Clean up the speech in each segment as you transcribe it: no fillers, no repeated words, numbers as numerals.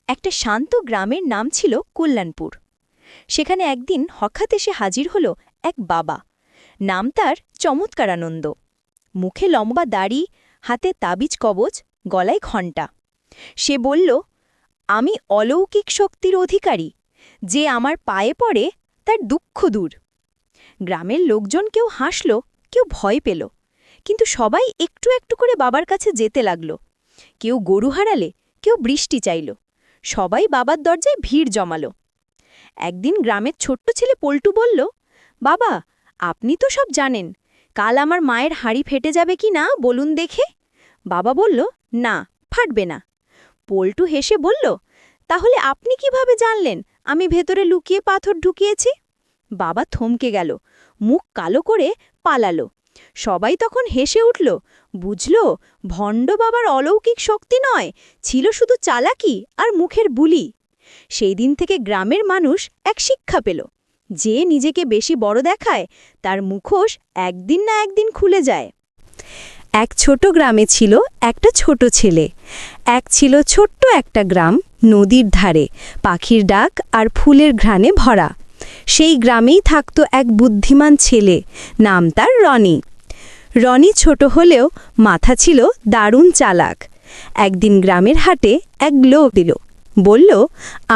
একটা শান্ত গ্রামের নাম ছিল কল্যাণপুর। সেখানে একদিন হঠাৎ এসে হাজির হল এক বাবা। নাম তার চমৎকারানন্দ। মুখে লম্বা দাড়ি, হাতে তাবিজ কবচ, গলায় ঘণ্টা। সে বলল, আমি অলৌকিক শক্তির অধিকারী। যে আমার পায়ে পড়ে তার দুঃখ দূর। গ্রামের লোকজন কেউ হাসল, কেউ ভয় পেল, কিন্তু সবাই একটু একটু করে বাবার কাছে যেতে লাগল। কেউ গরু হারালে, কেউ বৃষ্টি চাইল, সবাই বাবার দরজায় ভিড় জমালো। একদিন গ্রামের ছোট্ট ছেলে পল্টু বলল, বাবা, আপনি তো সব জানেন, কাল আমার মায়ের হাঁড়ি ফেটে যাবে কি না বলুন দেখে। বাবা বলল, না, ফাটবে না। পল্টু হেসে বলল, তাহলে আপনি কিভাবে জানলেন আমি ভেতরে লুকিয়ে পাথর ঢুকিয়েছি? বাবা থমকে গেল, মুখ কালো করে পালালো। সবাই তখন হেসে উঠল, বুঝল, ভণ্ড বাবার অলৌকিক শক্তি নয়, ছিল শুধু চালাকি আর মুখের বুলি। সেই দিন থেকে গ্রামের মানুষ এক শিক্ষা পেল, যে নিজেকে বেশি বড় দেখায় তার মুখোশ একদিন না একদিন খুলে যায়। এক ছোট গ্রামে ছিল একটা ছোট ছেলে। এক ছিল ছোট্ট একটা গ্রাম, নদীর ধারে, পাখির ডাক আর ফুলের ঘ্রাণে ভরা। সেই গ্রামেই থাকত এক বুদ্ধিমান ছেলে, নাম তার রনি। রনি ছোট হলেও মাথা ছিল দারুণ চালাক। একদিন গ্রামের হাটে এক লোক দিল, বলল,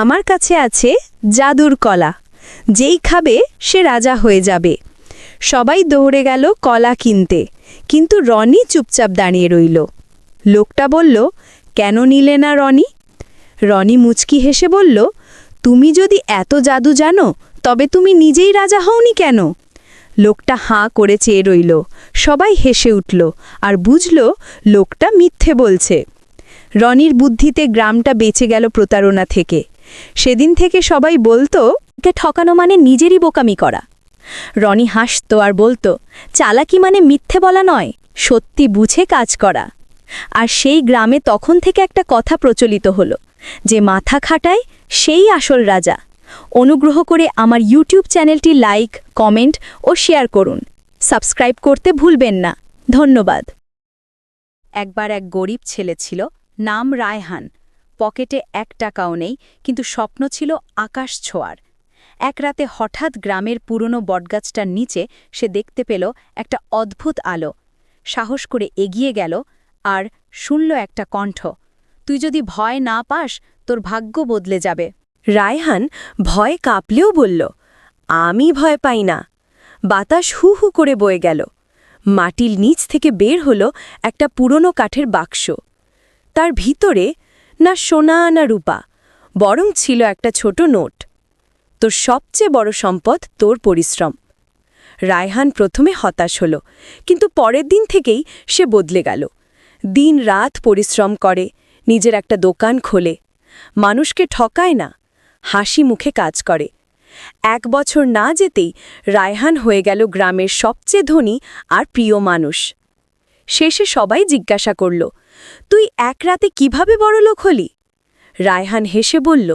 আমার কাছে আছে জাদুর কলা, যেই খাবে সে রাজা হয়ে যাবে। সবাই দৌড়ে গেল কলা কিনতে, কিন্তু রনি চুপচাপ দাঁড়িয়ে রইল। লোকটা বলল, কেন নিলে না রনি? রনি মুচকি হেসে বলল, তুমি যদি এত জাদু জানো, তবে তুমি নিজেই রাজা হওনি কেন? লোকটা হাঁ করে চেয়ে রইল। সবাই হেসে উঠল আর বুঝল লোকটা মিথ্যে বলছে। রনির বুদ্ধিতে গ্রামটা বেঁচে গেল প্রতারণা থেকে। সেদিন থেকে সবাই বলতো, কে ঠকানো মানে নিজেরই বোকামি করা। রনি হাসত আর বলতো, চালাকি মানে মিথ্যে বলা নয়, সত্যি বুঝে কাজ করা। আর সেই গ্রামে তখন থেকে একটা কথা প্রচলিত হলো, যে মাথা খাটায় সেই আসল রাজা। অনুগ্রহ করে আমার ইউটিউব চ্যানেলটি লাইক, কমেন্ট ও শেয়ার করুন। সাবস্ক্রাইব করতে ভুলবেন না। ধন্যবাদ। একবার এক গরিব ছেলে ছিল, নাম রায়হান। পকেটে 1 টাকাও নেই, কিন্তু স্বপ্ন ছিল আকাশ ছোঁয়ার। এক রাতে হঠাৎ গ্রামের পুরনো বটগাছটার নিচে সে দেখতে পেল একটা অদ্ভুত আলো। সাহস করে এগিয়ে গেল আর শুনল একটা কণ্ঠ, তুই যদি ভয় না পাস, তোর ভাগ্য বদলে যাবে। রায়হান ভয়ে কাঁপলেও বলল, আমি ভয় পাই না। বাতাস হু হু করে বয়ে গেল। মাটির নিচ থেকে বের হলো একটা পুরনো কাঠের বাক্স। তার ভিতরে না সোনা না রূপা, বরং ছিল একটা ছোট নোট। তোর সবচেয়ে বড় সম্পদ তোর পরিশ্রম। রায়হান প্রথমে হতাশ হল, কিন্তু পরের দিন থেকেই সে বদলে গেল। দিন রাত পরিশ্রম করে, নিজের একটা দোকান খোলে, মানুষকে ঠকায় না, হাসি মুখে কাজ করে। 1 বছর না যেতেই রায়হান হয়ে গেল গ্রামের সবচেয়ে ধনী আর প্রিয় মানুষ। শেষে সবাই জিজ্ঞাসা করল, তুই এক রাতে কিভাবে বড়লোক হলি? রায়হান হেসে বলল,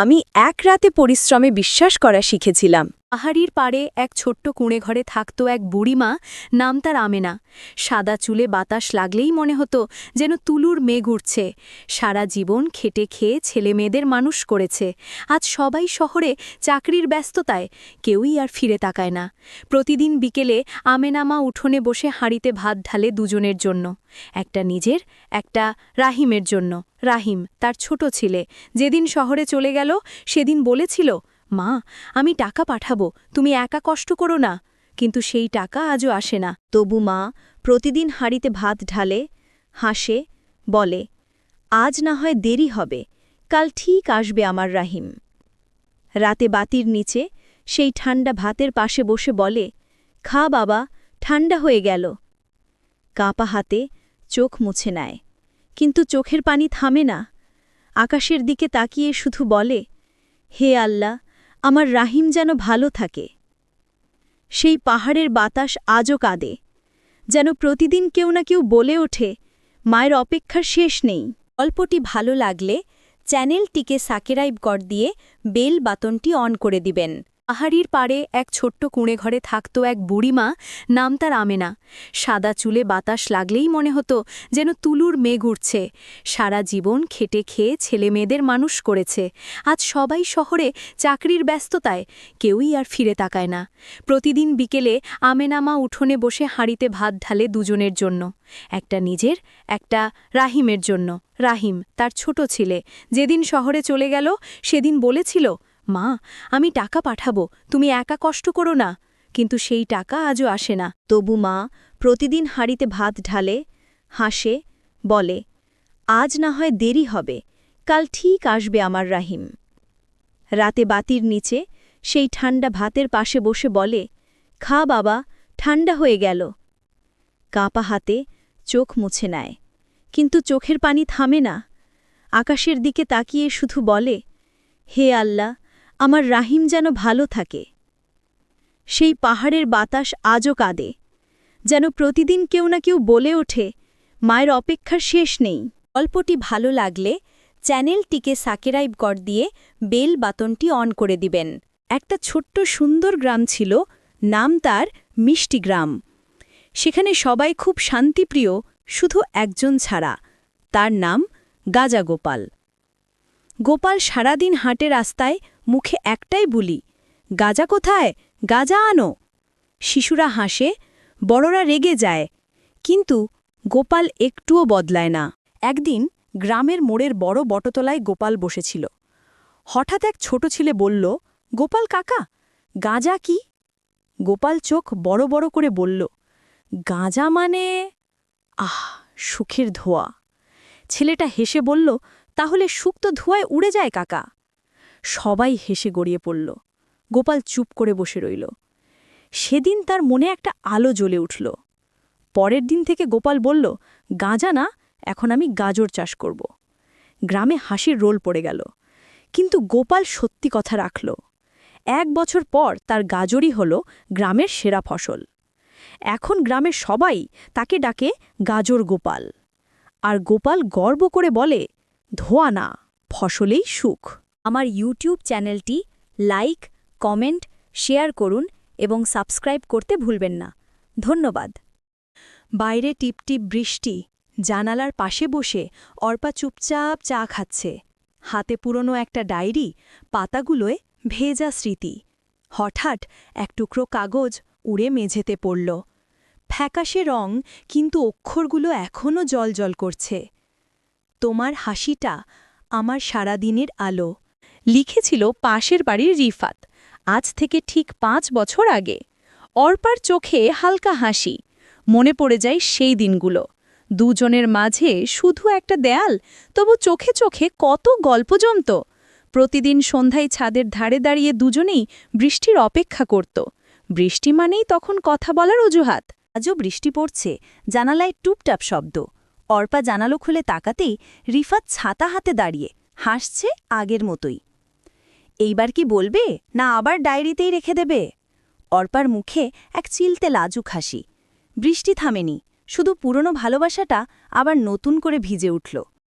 আমি এক রাতে পরিশ্রমে বিশ্বাস করা শিখেছিলাম। পাহাড়ির পাড়ে এক ছোট্ট কুঁড়ে ঘরে থাকত এক বুড়িমা, নাম তার আমেনা। সাদা চুলে বাতাস লাগলেই মনে হতো যেন তুলুর মেঘ উঠছে। সারা জীবন খেটে খেয়ে ছেলে মেয়েদের মানুষ করেছে। আজ সবাই শহরে চাকরির ব্যস্ততায়, কেউই আর ফিরে তাকায় না। প্রতিদিন বিকেলে আমেনা মা উঠোনে বসে হাঁড়িতে ভাত ঢালে দুজনের জন্য, একটা নিজের, একটা রাহিমের জন্য। রাহিম তার ছোট ছেলে, যেদিন শহরে চলে গেল সেদিন বলেছিল, মা, আমি টাকা পাঠাবো, তুমি একা কষ্ট করো না। কিন্তু সেই টাকা আজও আসে না। তবু মা প্রতিদিন হাঁড়িতে ভাত ঢালে, হাসে, বলে, আজ না হয় দেরি হবে, কাল ঠিক আসবে আমার রাহিম। রাতে বাতির নিচে সেই ঠান্ডা ভাতের পাশে বসে বলে, খা বাবা, ঠান্ডা হয়ে গেল। কাঁপা হাতে চোখ মুছে নেয়, কিন্তু চোখের পানি থামে না। আকাশের দিকে তাকিয়ে শুধু বলে, হে আল্লাহ, আমার রাহিম যেন ভালো থাকে। সেই পাহাড়ের বাতাস আজও কাঁদে, যেন প্রতিদিন কেউ না কেউ বলে ওঠে, মায়ের অপেক্ষার শেষ নেই। গল্পটি ভালো লাগলে চ্যানেলটিকে সাবস্ক্রাইব করে দিয়ে বেল বাটনটি অন করে দিবেন। পাহাড়ির পাড়ে এক ছোট্ট কুঁড়ে ঘরে থাকত এক বুড়িমা, নাম তার আমেনা। সাদা চুলে বাতাস লাগলেই মনে হতো যেন তুলুর মেঘ উঠছে। সারা জীবন খেটে খেয়ে ছেলে মেয়েদের মানুষ করেছে। আজ সবাই শহরে চাকরির ব্যস্ততায়, কেউই আর ফিরে তাকায় না। প্রতিদিন বিকেলে আমেনা মা উঠোনে বসে হাঁড়িতে ভাত ঢালে দুজনের জন্য, একটা নিজের, একটা রাহিমের জন্য। রাহিম তার ছোট ছেলে, যেদিন শহরে চলে গেল সেদিন বলেছিল, মা, আমি টাকা পাঠাবো, তুমি একা কষ্ট করো না। কিন্তু সেই টাকা আজও আসে না। তবু মা প্রতিদিন হাঁড়িতে ভাত ঢালে, হাসে, বলে, আজ না হয় দেরি হবে, কাল ঠিক আসবে আমার রাহিম। রাতে বাতির নিচে সেই ঠান্ডা ভাতের পাশে বসে বলে, খা বাবা, ঠান্ডা হয়ে গেল। কাঁপা হাতে চোখ মুছে নেয়, কিন্তু চোখের পানি থামে না। আকাশের দিকে তাকিয়ে শুধু বলে, হে আল্লাহ, আমার রাহিম যেন ভালো থাকে। সেই পাহাড়ের বাতাস আজও কাঁদে, যেন প্রতিদিন কেউ না কেউ বলে ওঠে, মায়ের অপেক্ষার শেষ নেই। গল্পটি ভালো লাগলে চ্যানেলটিকে সাবস্ক্রাইব কর দিয়ে বেল বাটনটি অন করে দিবেন। একটা ছোট্ট সুন্দর গ্রাম ছিল, নাম তার মিষ্টি গ্রাম। সেখানে সবাই খুব শান্তিপ্রিয়, শুধু একজন ছাড়া, তার নাম গাজা গোপাল। গোপাল সারাদিন হাঁটে রাস্তায়, মুখে একটাই বুলি, গাজা কোথায়, গাজা আনো। শিশুরা হাসে, বড়রা রেগে যায়, কিন্তু গোপাল একটুও বদলায় না। একদিন গ্রামের মোড়ের বড় বটতলায় গোপাল বসেছিল। হঠাৎ এক ছোট ছেলে বলল, গোপাল কাকা, গাঁজা কি? গোপাল চোখ বড় বড় করে বলল, গাঁজা মানে? আহ, সুখের ধোঁয়া। ছেলেটা হেসে বলল, তাহলে সুখ তো ধোঁয়ায় উড়ে যায় কাকা। সবাই হেসে গড়িয়ে পড়ল। গোপাল চুপ করে বসে রইল। সেদিন তার মনে একটা আলো জ্বলে উঠল। পরের দিন থেকে গোপাল বলল, গাঁজা না, এখন আমি গাজর চাষ করব। গ্রামে হাসির রোল পড়ে গেল, কিন্তু গোপাল সত্যি কথা রাখল। 1 বছর পর তার গাজরই হল গ্রামের সেরা ফসল। এখন গ্রামের সবাই তাকে ডাকে গাজর গোপাল। আর গোপাল গর্ব করে বলে, ধোঁয়া না, ফসলেই সুখ। আমার ইউটিউব চ্যানেলটি লাইক, কমেন্ট, শেয়ার করুন এবং সাবস্ক্রাইব করতে ভুলবেন না। ধন্যবাদ। বাইরে টিপটিপ বৃষ্টি, জানালার পাশে বসে অর্পা চুপচাপ চা খাচ্ছে। হাতে পুরনো একটা ডায়েরি, পাতাগুলোয় ভেজা স্মৃতি। হঠাৎ এক টুকরো কাগজ উড়ে মেঝেতে পড়ল। ফ্যাকাশে রং, কিন্তু অক্ষরগুলো এখনও জলজল করছে। তোমার হাসিটা আমার সারাদিনের আলো। লিখেছিল পাশের বাড়ির রিফাত, আজ থেকে ঠিক 5 বছর আগে। অর্পার চোখে হালকা হাসি, মনে পড়ে যায় সেই দিনগুলো। দুজনের মাঝে শুধু একটা দেয়াল, তবু চোখে চোখে কত গল্প জমত। প্রতিদিন সন্ধ্যায় ছাদের ধারে দাঁড়িয়ে দুজনেই বৃষ্টির অপেক্ষা করত। বৃষ্টি মানেই তখন কথা বলার অজুহাত। আজও বৃষ্টি পড়ছে, জানালায় টুপটাপ শব্দ। অর্পা জানালো খুলে তাকাতেই রিফাত ছাতা হাতে দাঁড়িয়ে হাসছে আগের মতোই। এইবার কি বলবে, না আবার ডায়েরিতেই রেখে দেবে? অর্পার মুখে এক চিলতে লাজুক হাসি। বৃষ্টি থামেনি, শুধু পুরনো ভালোবাসাটা আবার নতুন করে ভিজে উঠল।